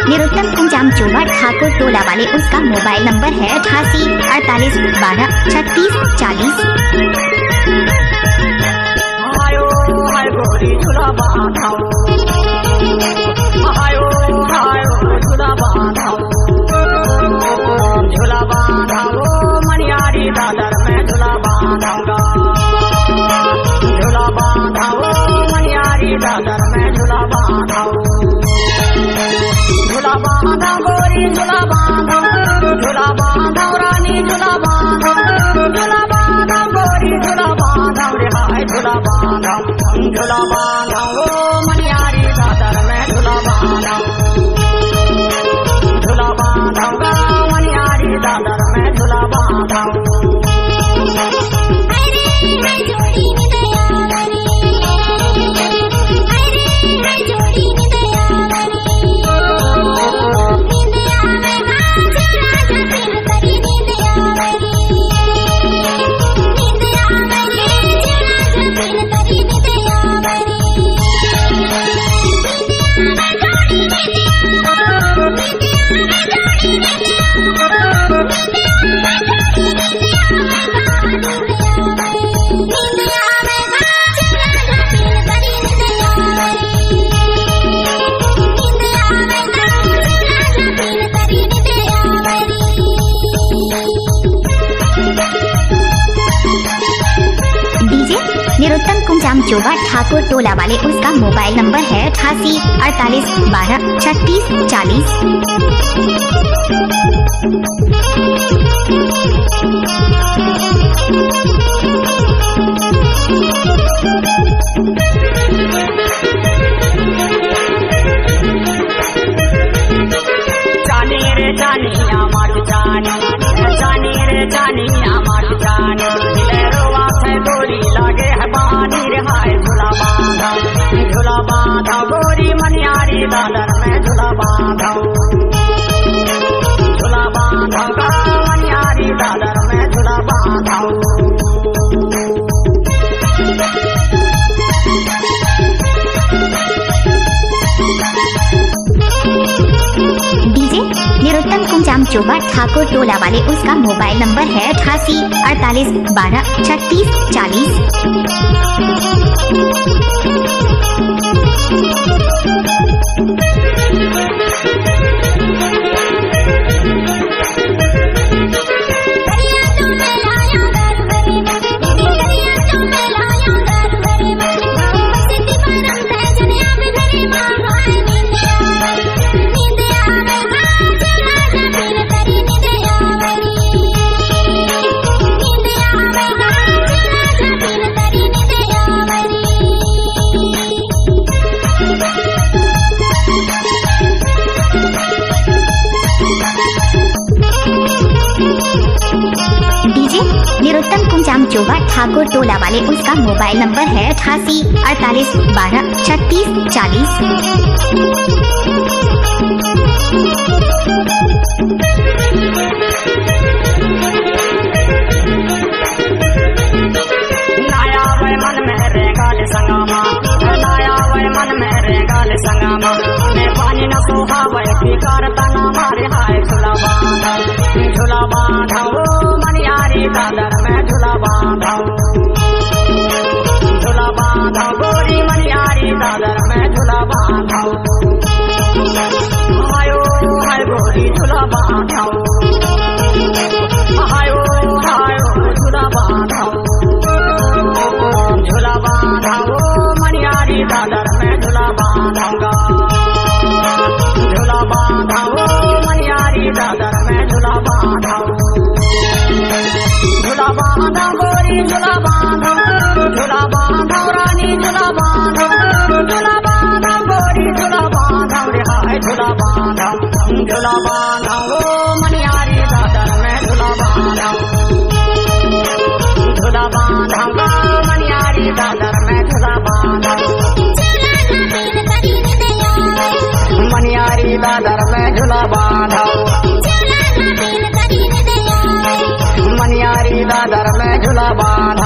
निरुत्तम कुंजाम चोबा ठाकुर टोला वाले, उसका मोबाइल नंबर है 88 48 12 36 40। आयो हाय गोरी झूला बांधाओ, आयो आयो झूला बांधाओ, झूला बांधाओ मनियारी दादर में झूला बांधाऊंगा, झूला बांधाओ मनियारी दादर में झूला बांधाओ, झूला बांधा गोरी झूला बांधा, झूला बांधा रानी झूला बांधा, झूला बांधा गोरी झूला बांधा रे हाय झूला बांधा, झूला बांधा ओ मनियारी दादर में झूला बांधा, झूला बांधाऊंगा मनियारी दादर में झूला बांधा। निरुत्तम कुंजाम चोबा ठाकुर टोला वाले, उसका मोबाइल नंबर है 88 48 12 36 40। जानी रे जानी आमार जानी, जानी रे जानी आमार जानी, दिलेरवा से गोरी लागे है पानी रे हाय झूला बांधा, झूला बांधा गोरी मनियारी दादर में झूला बांधा, झूला बांधा मनियारी दादर में झूला बांधा। निरुत्तम कुंजाम चोबा ठाकुर टोला वाले, उसका मोबाइल नंबर है 88 48 12 36 40। निरुत्तम कुंजाम चोबा ठाकुर टोला वाले, उसका मोबाइल नंबर है 88 48 12 36 40। नाया वे मन में रेगाल संगामा, नाया वे मन में रेगाल संगामा, मैं पानी न सोहा वे पिकार तना मारे हाय झूला बांधा, झूला बांधा ओ मनियारी दादर में झूला बांधा, झूला बांधा गोरी मनियारी दादर में झूला बांधा। आयो हाय गोरी झूला बांधा, आयो आयो झूला बांधा, झूला बांधा ओ मनियारी दादर में झूला बांधाऊंगा, झूला बांधा ओ मनियारी दादर में झूला बांधा, झूला बांधा गोरी झूला बांधा, झूला बांधा रानी झूला बांधा, झूला बांधा गोरी झूला बांधा रे हाय झूला बांधा, झूला बांधा ओ मनियारी दादर में झूला बांधा, झूला बांधाऊंगा मनियारी दादर में झूला बांधा, मनियारी दादर में झूला बांधा, मनियारी दादर में झूला बांधा।